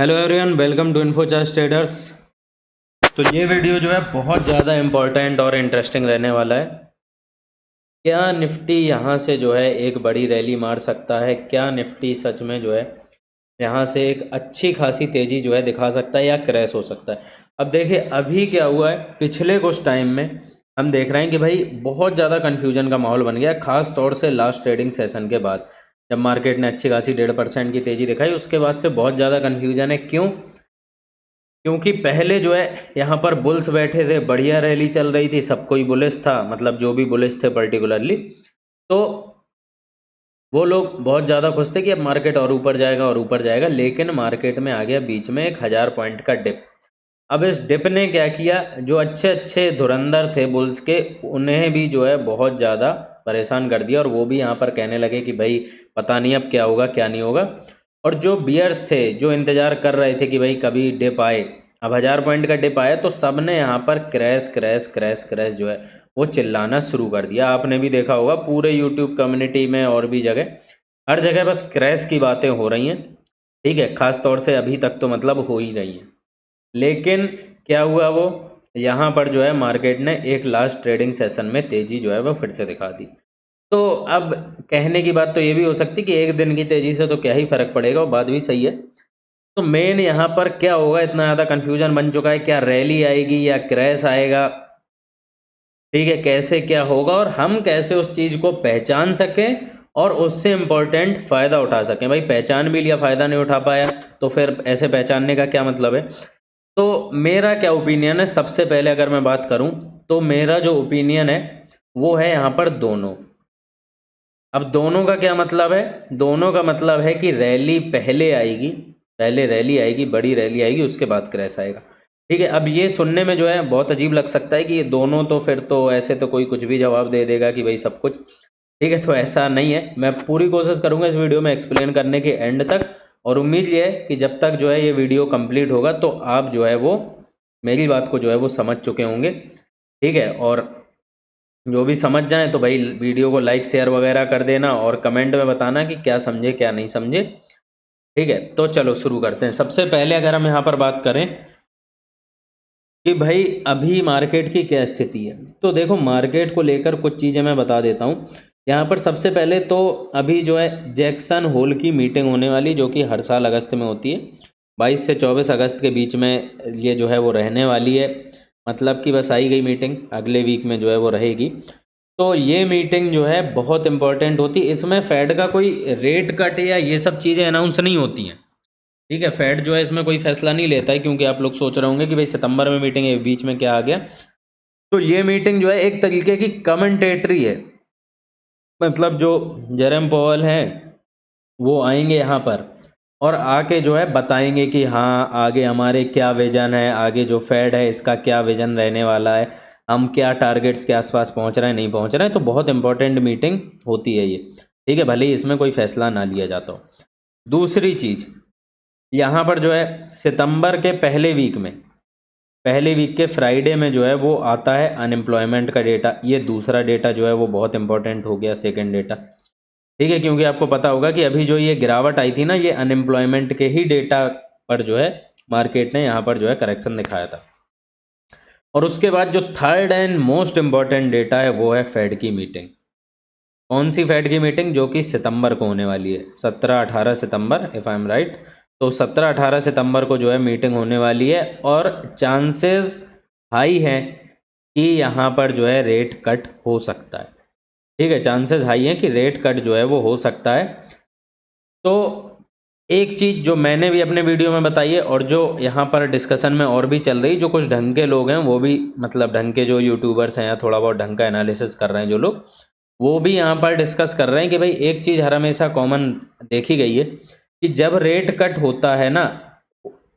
Hello everyone, welcome to Infocharge Traders. तो ये video जो है बहुत ज़्यादा इम्पोर्टेंट और इंटरेस्टिंग रहने वाला है। क्या निफ्टी यहाँ से जो है एक बड़ी रैली मार सकता है? क्या निफ्टी सच में जो है यहाँ से एक अच्छी खासी तेज़ी जो है दिखा सकता है या क्रैश हो सकता है? अब देखिए अभी क्या हुआ है, पिछले कुछ टाइम में हम देख रहे हैं कि भाई बहुत ज़्यादा कन्फ्यूजन का माहौल बन गया, खास तौर से लास्ट ट्रेडिंग सेशन के बाद जब मार्केट ने अच्छी खासी 1.5% की तेज़ी दिखाई, उसके बाद से बहुत ज़्यादा कन्फ्यूजन है। क्यों? क्योंकि पहले जो है यहाँ पर बुल्स बैठे थे, बढ़िया रैली चल रही थी, सब कोई बुलिश था, मतलब जो भी बुलिश थे पर्टिकुलरली, तो वो लोग बहुत ज़्यादा खुश थे कि अब मार्केट और ऊपर जाएगा और ऊपर जाएगा। लेकिन मार्केट में आ गया बीच में 1000 पॉइंट का डिप। अब इस डिप ने क्या किया, जो अच्छे अच्छे धुरंधर थे बुल्स के, उन्हें भी जो है बहुत ज़्यादा परेशान कर दिया, और वो भी यहाँ पर कहने लगे कि भाई पता नहीं अब क्या होगा क्या नहीं होगा। और जो बियर्स थे, जो इंतज़ार कर रहे थे कि भाई कभी डिप आए, अब 1000 पॉइंट का डिप आया तो सब ने यहाँ पर क्रैश क्रैश क्रैश क्रैश जो है वो चिल्लाना शुरू कर दिया। आपने भी देखा होगा पूरे यूट्यूब कम्युनिटी में और भी जगह, हर जगह बस क्रैश की बातें हो रही हैं। ठीक है, खास तौर से अभी तक तो मतलब हो ही रही हैं। लेकिन क्या हुआ, वो यहाँ पर जो है मार्केट ने एक लास्ट ट्रेडिंग सेशन में तेज़ी जो है वो फिर से दिखा दी। तो अब कहने की बात तो ये भी हो सकती कि एक दिन की तेज़ी से तो क्या ही फ़र्क पड़ेगा, वो बात भी सही है। तो मेन यहाँ पर क्या होगा, इतना ज़्यादा कन्फ्यूजन बन चुका है, क्या रैली आएगी या क्रैश आएगा? ठीक है, कैसे क्या होगा और हम कैसे उस चीज़ को पहचान सकें और उससे इम्पोर्टेंट फ़ायदा उठा सकें। भाई पहचान भी लिया, फ़ायदा नहीं उठा पाया, तो फिर ऐसे पहचानने का क्या मतलब है? तो मेरा क्या ओपिनियन है, सबसे पहले अगर मैं बात करूं तो मेरा जो ओपिनियन है वो है यहाँ पर दोनों। अब दोनों का क्या मतलब है? दोनों का मतलब है कि रैली पहले आएगी, पहले रैली आएगी, बड़ी रैली आएगी, उसके बाद क्रैश आएगा। ठीक है, अब ये सुनने में जो है बहुत अजीब लग सकता है कि ये दोनों, तो फिर तो ऐसे तो कोई कुछ भी जवाब दे देगा कि भाई सब कुछ। ठीक है, तो ऐसा नहीं है। मैं पूरी कोशिश करूंगा इस वीडियो में एक्सप्लेन करने के एंड तक, और उम्मीद ये है कि जब तक जो है ये वीडियो कंप्लीट होगा तो आप जो है वो मेरी बात को जो है वो समझ चुके होंगे। ठीक है, और जो भी समझ जाए तो भाई वीडियो को लाइक शेयर वगैरह कर देना और कमेंट में बताना कि क्या समझे क्या नहीं समझे। ठीक है, तो चलो शुरू करते हैं। सबसे पहले अगर हम यहाँ पर बात करें कि भाई अभी मार्केट की क्या स्थिति है, तो देखो मार्केट को लेकर कुछ चीज़ें मैं बता देता हूँ। यहाँ पर सबसे पहले तो अभी जो है जैक्सन होल की मीटिंग होने वाली, जो कि हर साल अगस्त में होती है, 22 से 24 अगस्त के बीच में ये जो है वो रहने वाली है। मतलब कि बस आई गई मीटिंग, अगले वीक में जो है वो रहेगी। तो ये मीटिंग जो है बहुत इंपॉर्टेंट होती है। इसमें फेड का कोई रेट कट या ये सब चीज़ें अनाउंस नहीं होती हैं। ठीक है, फेड जो है इसमें कोई फैसला नहीं लेता है, क्योंकि आप लोग सोच रहे होंगे कि भाई सितंबर में मीटिंग है, बीच में क्या आ गया। तो ये मीटिंग जो है एक तरीके की कमेंटेटरी है। मतलब जो जेरम पोवल हैं वो आएंगे यहाँ पर और आके जो है बताएंगे कि हाँ आगे हमारे क्या विजन है, आगे जो फेड है इसका क्या विजन रहने वाला है, हम क्या टारगेट्स के आसपास पहुँच रहे हैं नहीं पहुँच रहे हैं। तो बहुत इंपॉर्टेंट मीटिंग होती है ये। ठीक है, भले ही इसमें कोई फैसला ना लिया जाता हो। दूसरी चीज़, यहाँ पर जो है सितंबर के पहले वीक में, पहले वीक के फ्राइडे में जो है वो आता है अनएम्प्लॉयमेंट का डेटा। ये दूसरा डेटा जो है वो बहुत इंपॉर्टेंट हो गया, सेकंड डेटा। ठीक है, क्योंकि आपको पता होगा कि अभी जो ये गिरावट आई थी ना, ये अनएम्प्लॉयमेंट के ही डेटा पर जो है मार्केट ने यहाँ पर जो है करेक्शन दिखाया था। और उसके बाद जो third and most important data है वो है फेड की मीटिंग। कौन सी फेड की मीटिंग? जो कि सितंबर को होने वाली है, 17-18 सितंबर, इफ़ आई एम राइट। तो 17-18 सितंबर को जो है मीटिंग होने वाली है, और चांसेस हाई हैं कि यहाँ पर जो है रेट कट हो सकता है। ठीक है, चांसेस हाई हैं कि रेट कट जो है वो हो सकता है। तो एक चीज़ जो मैंने भी अपने वीडियो में बताई है, और जो यहाँ पर डिस्कशन में और भी चल रही, जो कुछ ढंग के लोग हैं वो भी, मतलब ढंग के जो यूट्यूबर्स हैं या थोड़ा बहुत ढंग का एनालिसिस कर रहे हैं जो लोग, वो भी यहाँ पर डिस्कस कर रहे हैं कि भाई एक चीज़ हर हमेशा कॉमन देखी गई है कि जब रेट कट होता है ना,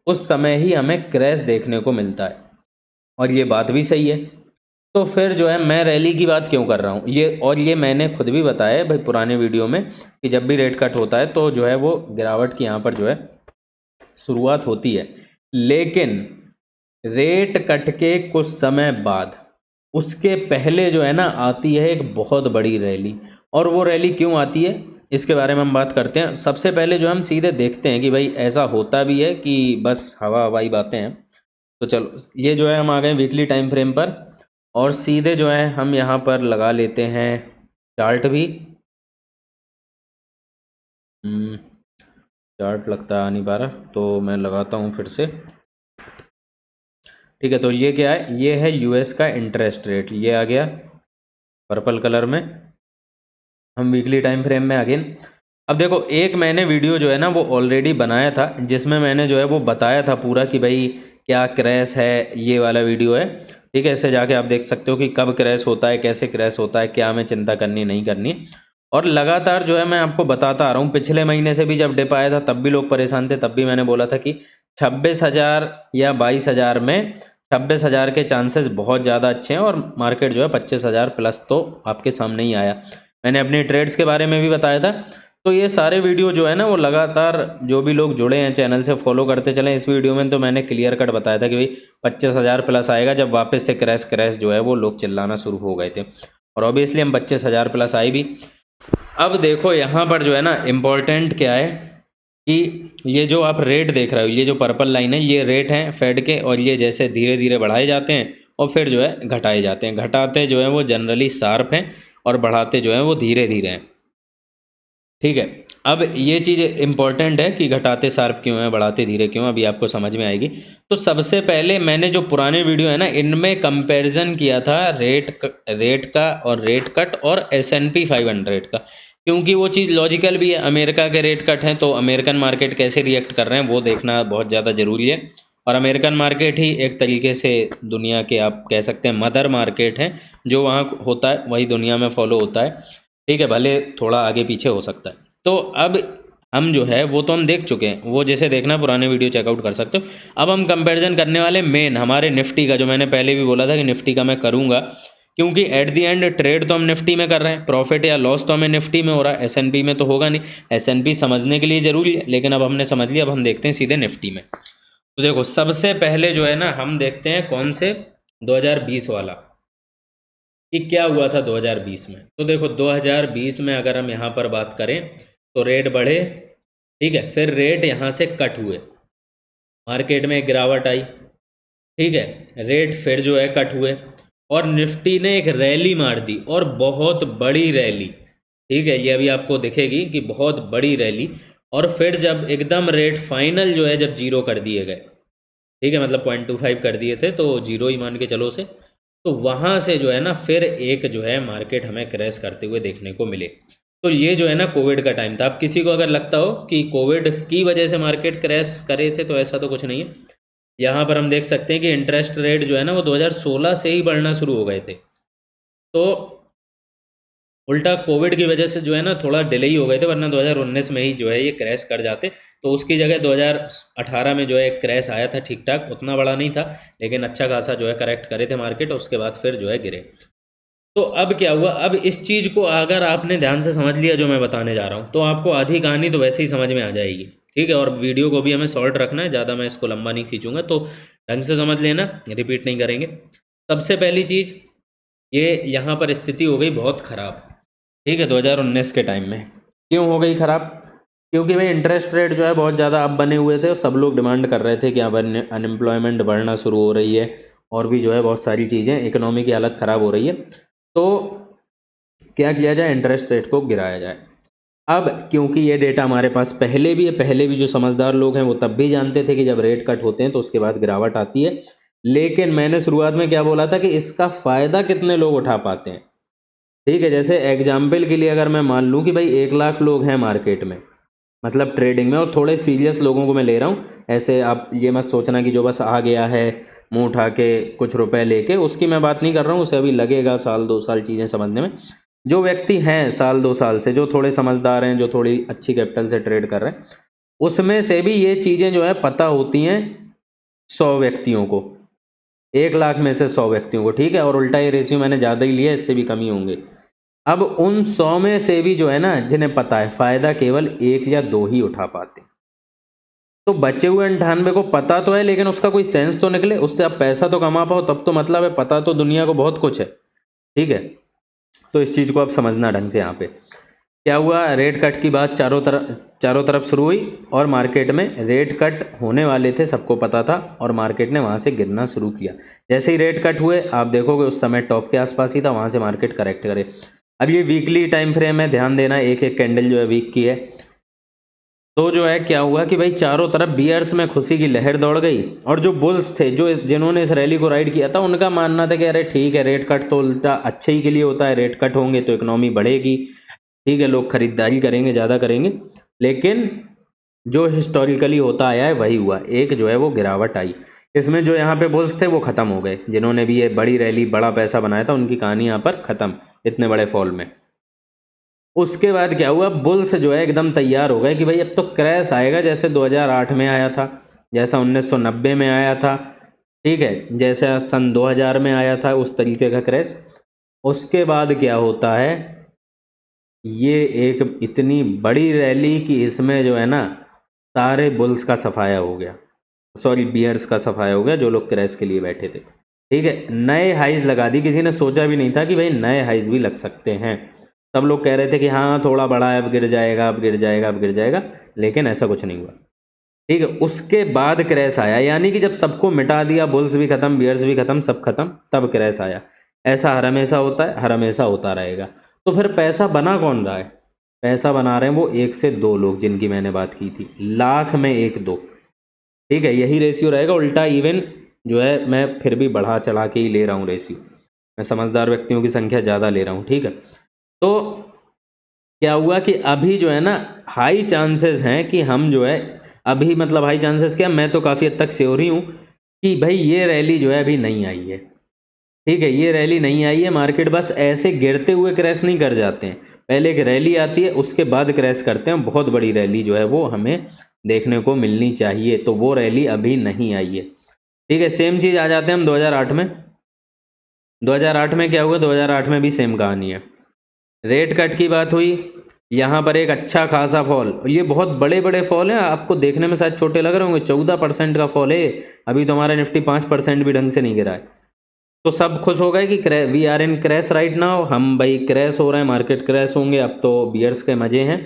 उस समय ही हमें क्रैश देखने को मिलता है। और ये बात भी सही है। तो फिर जो है मैं रैली की बात क्यों कर रहा हूँ ये, और ये मैंने खुद भी बताया है भाई पुराने वीडियो में कि जब भी रेट कट होता है तो जो है वो गिरावट की यहाँ पर जो है शुरुआत होती है। लेकिन रेट कट के कुछ समय बाद, उसके पहले जो है ना आती है एक बहुत बड़ी रैली। और वो रैली क्यों आती है? इसके बारे में हम बात करते हैं। सबसे पहले जो हम सीधे देखते हैं कि भाई ऐसा होता भी है कि बस हवा हवाई बातें हैं। तो चलो ये जो है हम आ गए वीकली टाइम फ्रेम पर, और सीधे जो है हम यहाँ पर लगा लेते हैं चार्ट भी। चार्ट लगता आ नहीं पा रहा, तो मैं लगाता हूँ फिर से। ठीक है, तो ये क्या है, ये है यूएस का इंटरेस्ट रेट, ये आ गया पर्पल कलर में। हम वीकली टाइम फ्रेम में अगेन, अब देखो एक मैंने वीडियो जो है ना वो ऑलरेडी बनाया था, जिसमें मैंने जो है वो बताया था पूरा कि भाई क्या क्रैश है, ये वाला वीडियो है। ठीक है, इससे जाके आप देख सकते हो कि कब क्रैश होता है, कैसे क्रैश होता है, क्या हमें चिंता करनी नहीं करनी। और लगातार जो है मैं आपको बताता आ रहा हूँ, पिछले महीने से भी जब डिप आया था तब भी लोग परेशान थे, तब भी मैंने बोला था कि 26,000 या 22,000 में 26,000 के चांसेस बहुत ज़्यादा अच्छे हैं, और मार्केट जो है 25,000 प्लस तो आपके सामने ही आया। मैंने अपने ट्रेड्स के बारे में भी बताया था। तो ये सारे वीडियो जो है ना वो लगातार जो भी लोग जुड़े हैं चैनल से फॉलो करते चलें। इस वीडियो में तो मैंने क्लियर कट बताया था कि भाई 25,000 प्लस आएगा, जब वापस से क्रैश जो है वो लोग चिल्लाना शुरू हो गए थे, और ऑब्वियसली हम 25,000 प्लस आए भी। अब देखो यहाँ पर जो है ना इम्पोर्टेंट क्या है कि ये जो आप रेट देख रहे हो, ये जो पर्पल लाइन है, ये रेट हैं फेड के, और ये जैसे धीरे धीरे बढ़ाए जाते हैं और फिर जो है घटाए जाते हैं। घटाते जो है वो जनरली शार्प हैं, और बढ़ाते जो है वो धीरे धीरे हैं। ठीक है, अब ये चीज़ इंपॉर्टेंट है कि घटाते शार्प क्यों है, बढ़ाते धीरे क्यों, अभी आपको समझ में आएगी। तो सबसे पहले मैंने जो पुराने वीडियो है ना इनमें कंपैरिजन किया था रेट का और रेट कट और S&P 500 का, क्योंकि वो चीज़ लॉजिकल भी है। अमेरिका के रेट कट हैं तो अमेरिकन मार्केट कैसे रिएक्ट कर रहे हैं वो देखना बहुत ज़्यादा ज़रूरी है। और अमेरिकन मार्केट ही एक तरीके से दुनिया के आप कह सकते हैं मदर मार्केट हैं, जो वहाँ होता है वही दुनिया में फॉलो होता है। ठीक है, भले थोड़ा आगे पीछे हो सकता है। तो अब हम जो है वो तो हम देख चुके हैं, वो जैसे देखना पुराने वीडियो चेकआउट कर सकते हो। अब हम कंपैरिजन करने वाले मेन हमारे निफ्टी का, जो मैंने पहले भी बोला था कि निफ्टी का मैं करूँगा, क्योंकि एट दी एंड ट्रेड तो हम निफ्टी में कर रहे हैं, प्रॉफिट या लॉस तो हमें निफ्टी में हो रहा है, S&P में तो होगा नहीं। S&P समझने के लिए ज़रूरी है, लेकिन अब हमने समझ लिया, अब हम देखते हैं सीधे निफ्टी में। तो देखो सबसे पहले जो है ना हम देखते हैं कौन से 2020 वाला, कि क्या हुआ था 2020 में। तो देखो 2020 में अगर हम यहाँ पर बात करें तो रेट बढ़े, ठीक है, फिर रेट यहाँ से कट हुए, मार्केट में एक गिरावट आई, ठीक है, रेट फिर जो है कट हुए, और निफ्टी ने एक रैली मार दी, और बहुत बड़ी रैली। ठीक है, ये अभी आपको दिखेगी कि बहुत बड़ी रैली। और फिर जब एकदम रेट फाइनल जो है जब जीरो कर दिए गए, ठीक है, मतलब 0.25 कर दिए थे तो जीरो ही मान के चलो उसे, तो वहाँ से जो है ना फिर एक जो है मार्केट हमें क्रैश करते हुए देखने को मिले। तो ये जो है ना कोविड का टाइम था। अब किसी को अगर लगता हो कि कोविड की वजह से मार्केट क्रैश करे थे, तो ऐसा तो कुछ नहीं है। यहाँ पर हम देख सकते हैं कि इंटरेस्ट रेट जो है ना वो 2016 से ही बढ़ना शुरू हो गए थे, तो उल्टा कोविड की वजह से जो है ना थोड़ा डिले ही हो गए थे, वरना 2019 में ही जो है ये क्रैश कर जाते। तो उसकी जगह 2018 में जो है क्रैश आया था, ठीक ठाक, उतना बड़ा नहीं था, लेकिन अच्छा खासा जो है करेक्ट करे थे मार्केट, उसके बाद फिर जो है गिरे। तो अब क्या हुआ, अब इस चीज़ को अगर आपने ध्यान से समझ लिया जो मैं बताने जा रहा हूँ, तो आपको आधी कहानी तो वैसे ही समझ में आ जाएगी। ठीक है, और वीडियो को भी हमें शॉर्ट रखना है, ज़्यादा मैं इसको लंबा नहीं खींचूंगा, तो ढंग से समझ लेना, रिपीट नहीं करेंगे। सबसे पहली चीज़, ये यहाँ पर स्थिति हो गई बहुत ख़राब। ठीक है, 2019 के टाइम में क्यों हो गई ख़राब, क्योंकि भाई इंटरेस्ट रेट जो है बहुत ज़्यादा अब बने हुए थे, और सब लोग डिमांड कर रहे थे कि अब अनएम्प्लॉयमेंट बढ़ना शुरू हो रही है, और भी जो है बहुत सारी चीज़ें, इकोनॉमी की हालत ख़राब हो रही है। तो क्या किया जाए, इंटरेस्ट रेट को गिराया जाए। अब क्योंकि ये डेटा हमारे पास पहले भी है, पहले भी जो समझदार लोग हैं वो तब भी जानते थे कि जब रेट कट होते हैं तो उसके बाद गिरावट आती है। लेकिन मैंने शुरुआत में क्या बोला था कि इसका फ़ायदा कितने लोग उठा पाते हैं। ठीक है, जैसे एग्जाम्पल के लिए अगर मैं मान लूँ कि भाई 1 लाख लोग हैं मार्केट में, मतलब ट्रेडिंग में, और थोड़े सीरियस लोगों को मैं ले रहा हूँ, ऐसे आप ये मत सोचना कि जो बस आ गया है मुंह उठा के कुछ रुपए लेके, उसकी मैं बात नहीं कर रहा हूँ, उसे अभी लगेगा 1-2 साल चीज़ें समझने में। जो व्यक्ति हैं 1-2 साल से, जो थोड़े समझदार हैं, जो थोड़ी अच्छी कैपिटल से ट्रेड कर रहे हैं, उसमें से भी ये चीज़ें जो है पता होती हैं 100 व्यक्तियों को, 1 लाख में से 100 व्यक्तियों को। ठीक है, और उल्टा ये रेशियो मैंने ज़्यादा ही लिया, इससे भी कम ही होंगे। अब उन 100 में से भी जो है ना जिन्हें पता है, फ़ायदा केवल 1 या 2 ही उठा पाते। तो बचे हुए 98 को पता तो है, लेकिन उसका कोई सेंस तो निकले, उससे आप पैसा तो कमा पाओ, तब तो मतलब है। पता तो दुनिया को बहुत कुछ है। ठीक है, तो इस चीज़ को आप समझना ढंग से यहाँ पे। क्या हुआ, रेट कट की बात चारों तरफ शुरू हुई और मार्केट में रेट कट होने वाले थे, सबको पता था, और मार्केट ने वहाँ से गिरना शुरू किया। जैसे ही रेट कट हुए आप देखोगे उस समय टॉप के आसपास ही था, वहाँ से मार्केट करेक्ट करे। अब ये वीकली टाइम फ्रेम है, ध्यान देना, एक एक कैंडल जो है वीक की है। तो जो है क्या हुआ कि भाई चारों तरफ बियर्स में खुशी की लहर दौड़ गई, और जो बुल्स थे, जिन्होंने इस रैली को राइड किया था, उनका मानना था कि अरे ठीक है, रेट कट तो उल्टा अच्छे ही के लिए होता है, रेट कट होंगे तो इकोनॉमी बढ़ेगी, ठीक है, लोग खरीदारी करेंगे, ज़्यादा करेंगे। लेकिन जो हिस्टोरिकली होता आया है वही हुआ, एक जो है वो गिरावट आई। इसमें जो यहाँ पे बुल्स थे वो ख़त्म हो गए, जिन्होंने भी ये बड़ी रैली बड़ा पैसा बनाया था उनकी कहानी यहाँ पर ख़त्म, इतने बड़े फॉल में। उसके बाद क्या हुआ, बुल्स जो है एकदम तैयार हो गए कि भाई अब तो क्रैश आएगा, जैसे 2008 में आया था, जैसा 1990 में आया था, ठीक है, जैसा सन 2000 में आया था, उस तरीके का क्रैश। उसके बाद क्या होता है, ये एक इतनी बड़ी रैली कि इसमें जो है ना सारे बुल्स का सफाया हो गया, सॉरी बियर्स का सफाया हो गया, जो लोग क्रैश के लिए बैठे थे, ठीक है। नए हाइज लगा दी, किसी ने सोचा भी नहीं था कि भाई नए हाइज भी लग सकते हैं। सब लोग कह रहे थे कि हाँ थोड़ा बड़ा है, अब गिर जाएगा, अब गिर जाएगा, अब गिर जाएगा, लेकिन ऐसा कुछ नहीं हुआ, ठीक है। उसके बाद क्रैश आया, यानी कि जब सबको मिटा दिया, बुल्स भी खत्म, बियर्स भी खत्म, सब खत्म, तब क्रैश आया। ऐसा हर हमेशा होता है, हर हमेशा होता रहेगा। तो फिर पैसा बना कौन रहा है, पैसा बना रहे हैं वो 1 से 2 लोग, जिनकी मैंने बात की थी, लाख में 1-2, ठीक है, यही रेशियो रहेगा। उल्टा इवन जो है मैं फिर भी बढ़ा चढ़ा के ही ले रहा हूँ रेशियो, मैं समझदार व्यक्तियों की संख्या ज़्यादा ले रहा हूँ, ठीक है। तो क्या हुआ कि अभी जो है ना हाई चांसेस हैं कि हम जो है अभी, मतलब हाई चांसेस क्या, मैं तो काफ़ी हद तक श्योर ही हूँ कि भाई ये रैली जो है अभी नहीं आई है, ठीक है, ये रैली नहीं आई है। मार्केट बस ऐसे गिरते हुए क्रैश नहीं कर जाते हैं, पहले एक रैली आती है उसके बाद क्रैश करते हैं, बहुत बड़ी रैली जो है वो हमें देखने को मिलनी चाहिए, तो वो रैली अभी नहीं आई है, ठीक है। सेम चीज़ आ जाते हैं हम 2008 में। 2008 में क्या हुआ, 2008 में भी सेम कहानी है, रेट कट की बात हुई, यहाँ पर एक अच्छा खासा फॉल, ये बहुत बड़े बड़े फॉल हैं, आपको देखने में शायद छोटे लग रहे होंगे, 14% का फॉल है, अभी तो हमारा निफ्टी 5% भी ढंग से नहीं गिरा है। तो सब खुश हो गए कि we are in crash right now, हम भाई क्रैश हो रहे हैं, मार्केट क्रैश होंगे, अब तो बियर्स के मज़े हैं,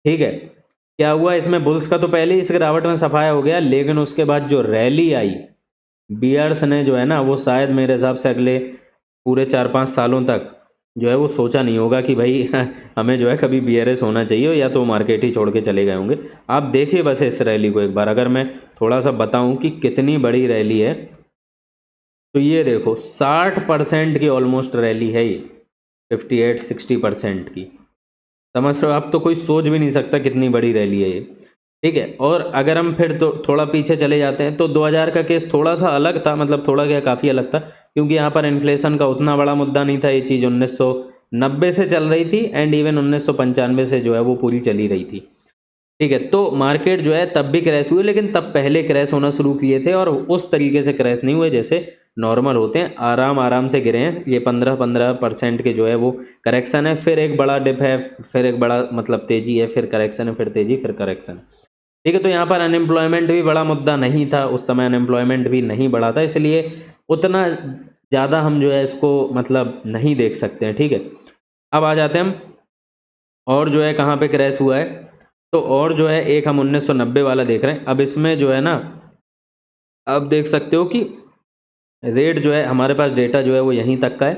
ठीक है। क्या हुआ, इसमें बुल्स का तो पहले ही इस गिरावट में सफाया हो गया, लेकिन उसके बाद जो रैली आई, बियर्स ने जो है ना वो शायद मेरे हिसाब से अगले पूरे 4-5 सालों तक जो है वो सोचा नहीं होगा कि भाई हमें जो है कभी बियर्स होना चाहिए, या तो मार्केट ही छोड़ के चले गए होंगे। आप देखिए बस इस रैली को एक बार, अगर मैं थोड़ा सा बताऊं कि कितनी बड़ी रैली है, तो ये देखो 60% की ऑलमोस्ट रैली है ये, 58-60% की, समझ रहे हो आप, तो कोई सोच भी नहीं सकता कितनी बड़ी रैली है ये, ठीक है। और अगर हम फिर तो थोड़ा पीछे चले जाते हैं तो 2000 का केस थोड़ा सा अलग था, मतलब थोड़ा क्या काफ़ी अलग था, क्योंकि यहाँ पर इन्फ्लेशन का उतना बड़ा मुद्दा नहीं था, ये चीज़ 1990 से चल रही थी, एंड इवन 1995 से जो है वो पूरी चली रही थी, ठीक है। तो मार्केट जो है तब भी क्रैश हुए, लेकिन तब पहले क्रैश होना शुरू किए थे, और उस तरीके से क्रैश नहीं हुए जैसे नॉर्मल होते हैं, आराम आराम से गिरे हैं। ये 15% के जो है वो करेक्शन है, फिर एक बड़ा डिप है, फिर एक बड़ा मतलब तेज़ी है, फिर करेक्शन है, फिर तेज़ी, फिर करेक्शन, ठीक है। तो यहाँ पर अनएम्प्लॉयमेंट भी बड़ा मुद्दा नहीं था, उस समय अनएम्प्लॉयमेंट भी नहीं बढ़ा था, इसलिए उतना ज़्यादा हम जो है इसको मतलब नहीं देख सकते हैं, ठीक है। अब आ जाते हैं हम, और जो है कहाँ पे क्रैश हुआ है, तो और जो है एक हम 1990 वाला देख रहे हैं। अब इसमें जो है ना आप देख सकते हो कि रेट जो है हमारे पास डेटा जो है वो यहीं तक का है,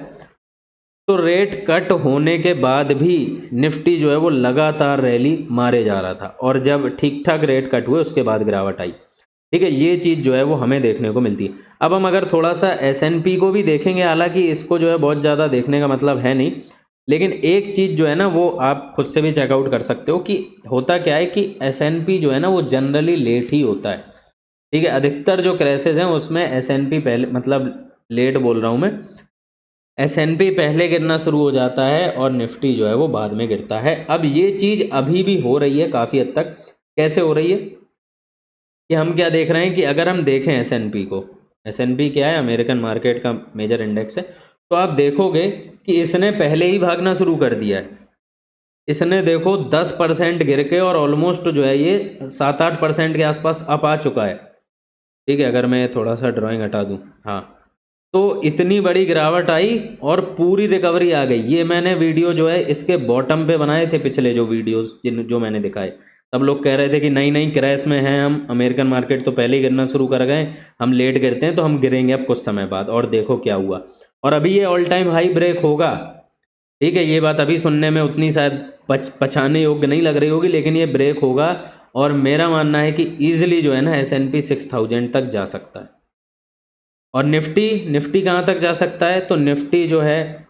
तो रेट कट होने के बाद भी निफ्टी जो है वो लगातार रैली मारे जा रहा था, और जब ठीक ठाक रेट कट हुए उसके बाद गिरावट आई, ठीक है। ये चीज़ जो है वो हमें देखने को मिलती है। अब हम अगर थोड़ा सा S&P को भी देखेंगे, हालांकि इसको जो है बहुत ज़्यादा देखने का मतलब है नहीं, लेकिन एक चीज़ जो है ना वो आप खुद से भी चेकआउट कर सकते हो कि होता क्या है कि S&P जो है ना वो जनरली लेट ही होता है, ठीक है। अधिकतर जो क्रैशेज हैं उसमें S&P पहले, मतलब लेट बोल रहा हूँ मैं, S&P पहले गिरना शुरू हो जाता है और निफ्टी जो है वो बाद में गिरता है। अब ये चीज़ अभी भी हो रही है काफ़ी हद तक। कैसे हो रही है कि हम क्या देख रहे हैं कि अगर हम देखें S&P को, S&P क्या है, अमेरिकन मार्केट का मेजर इंडेक्स है, तो आप देखोगे कि इसने पहले ही भागना शुरू कर दिया है। इसने देखो 10% गिर के और ऑलमोस्ट जो है ये 7-8% के आसपास अप आ चुका है, ठीक है। अगर मैं थोड़ा सा ड्राइंग हटा दूँ, हाँ, तो इतनी बड़ी गिरावट आई और पूरी रिकवरी आ गई। ये मैंने वीडियो जो है इसके बॉटम पे बनाए थे, पिछले जो वीडियोस जो मैंने दिखाए। सब लोग कह रहे थे कि नहीं नहीं क्रैश में हैं हम, अमेरिकन मार्केट तो पहले ही गिरना शुरू कर गए, हम लेट गिरते हैं तो हम गिरेंगे अब कुछ समय बाद। और देखो क्या हुआ, और अभी ये ऑल टाइम हाई ब्रेक होगा। ठीक है, ये बात अभी सुनने में उतनी शायद पछाने योग्य नहीं लग रही होगी, लेकिन ये ब्रेक होगा। और मेरा मानना है कि ईजिली जो है ना S&P 6000 तक जा सकता है। और निफ्टी कहाँ तक जा सकता है, तो निफ्टी जो है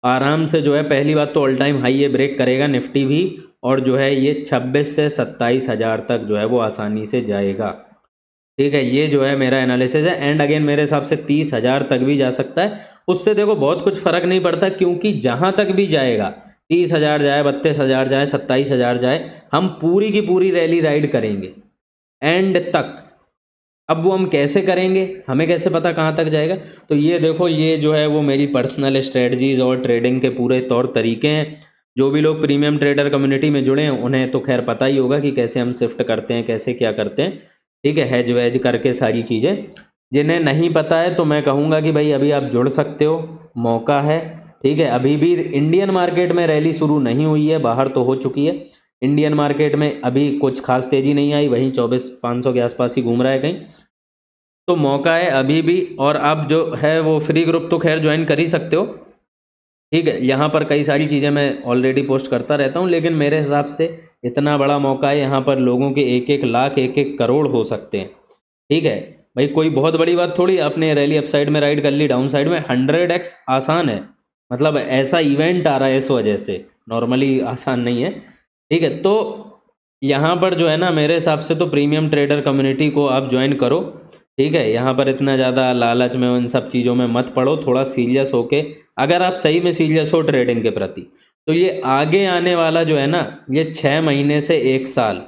आराम से जो है, पहली बात तो ऑल टाइम हाई ये ब्रेक करेगा निफ्टी भी, और जो है ये 26 से 27 हज़ार तक जो है वो आसानी से जाएगा। ठीक है, ये जो है मेरा एनालिसिस है। एंड अगेन मेरे हिसाब से 30 हज़ार तक भी जा सकता है। उससे देखो बहुत कुछ फ़र्क नहीं पड़ता, क्योंकि जहाँ तक भी जाएगा, 30 हज़ार जाए, 32 हज़ार जाए, 27 हज़ार जाए, हम पूरी की पूरी रैली राइड करेंगे एंड तक। अब वो हम कैसे करेंगे, हमें कैसे पता कहाँ तक जाएगा, तो ये देखो, ये जो है वो मेरी पर्सनल स्ट्रेटजीज़ और ट्रेडिंग के पूरे तौर तरीके हैं। जो भी लोग प्रीमियम ट्रेडर कम्युनिटी में जुड़े हैं उन्हें तो खैर पता ही होगा कि कैसे हम शिफ्ट करते हैं, कैसे क्या करते हैं। ठीक है, हैज वैज करके सारी चीज़ें। जिन्हें नहीं पता है तो मैं कहूँगा कि भाई अभी आप जुड़ सकते हो, मौका है। ठीक है, अभी भी इंडियन मार्केट में रैली शुरू नहीं हुई है, बाहर तो हो चुकी है। इंडियन मार्केट में अभी कुछ खास तेज़ी नहीं आई, वहीं 24,500 के आसपास ही घूम रहा है कहीं। तो मौका है अभी भी। और आप जो है वो फ्री ग्रुप तो खैर ज्वाइन कर ही सकते हो। ठीक है, यहाँ पर कई सारी चीज़ें मैं ऑलरेडी पोस्ट करता रहता हूँ, लेकिन मेरे हिसाब से इतना बड़ा मौका है, यहाँ पर लोगों के 1-1 लाख 1-1 करोड़ हो सकते हैं। ठीक है भाई, कोई बहुत बड़ी बात थोड़ी, आपने रैली अपसाइड में राइड कर ली, डाउन साइड में 100x आसान है। मतलब ऐसा इवेंट आ रहा है इस वजह से, नॉर्मली आसान नहीं है। ठीक है, तो यहाँ पर जो है ना, मेरे हिसाब से तो प्रीमियम ट्रेडर कम्युनिटी को आप ज्वाइन करो। ठीक है, यहाँ पर इतना ज़्यादा लालच में इन सब चीज़ों में मत पड़ो, थोड़ा सीरियस होके, अगर आप सही में सीरियस हो ट्रेडिंग के प्रति, तो ये आगे आने वाला जो है ना, ये 6 महीने से 1 साल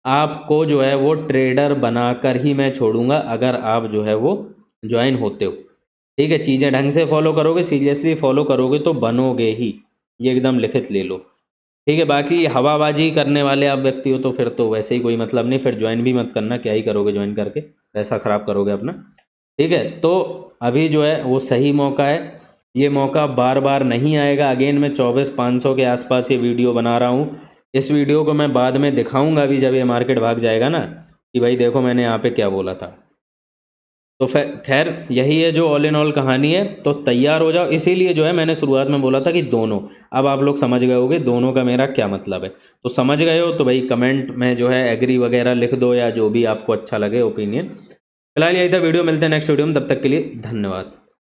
आपको जो है वो ट्रेडर बनाकर ही मैं छोड़ूंगा, अगर आप जो है वो ज्वाइन होते हो। ठीक है, चीज़ें ढंग से फॉलो करोगे, सीरियसली फॉलो करोगे तो बनोगे ही, ये एकदम लिखित ले लो। ठीक है, बाकी हवाबाजी करने वाले आप व्यक्ति हो तो फिर तो वैसे ही कोई मतलब नहीं, फिर ज्वाइन भी मत करना, क्या ही करोगे ज्वाइन करके, पैसा ख़राब करोगे अपना। ठीक है, तो अभी जो है वो सही मौका है, ये मौका बार बार नहीं आएगा। अगेन मैं 24,500 के आसपास ये वीडियो बना रहा हूँ। इस वीडियो को मैं बाद में दिखाऊंगा भी, जब ये मार्केट भाग जाएगा ना, कि भाई देखो मैंने यहाँ पे क्या बोला था। तो खैर यही है जो ऑल इन ऑल कहानी है। तो तैयार हो जाओ, इसीलिए जो है मैंने शुरुआत में बोला था कि दोनों, अब आप लोग समझ गए होगे दोनों का मेरा क्या मतलब है। तो समझ गए हो तो भाई कमेंट में जो है एग्री वगैरह लिख दो, या जो भी आपको अच्छा लगे ओपिनियन। फिलहाल यही था वीडियो, मिलते हैं नेक्स्ट वीडियो में, तब तक के लिए धन्यवाद।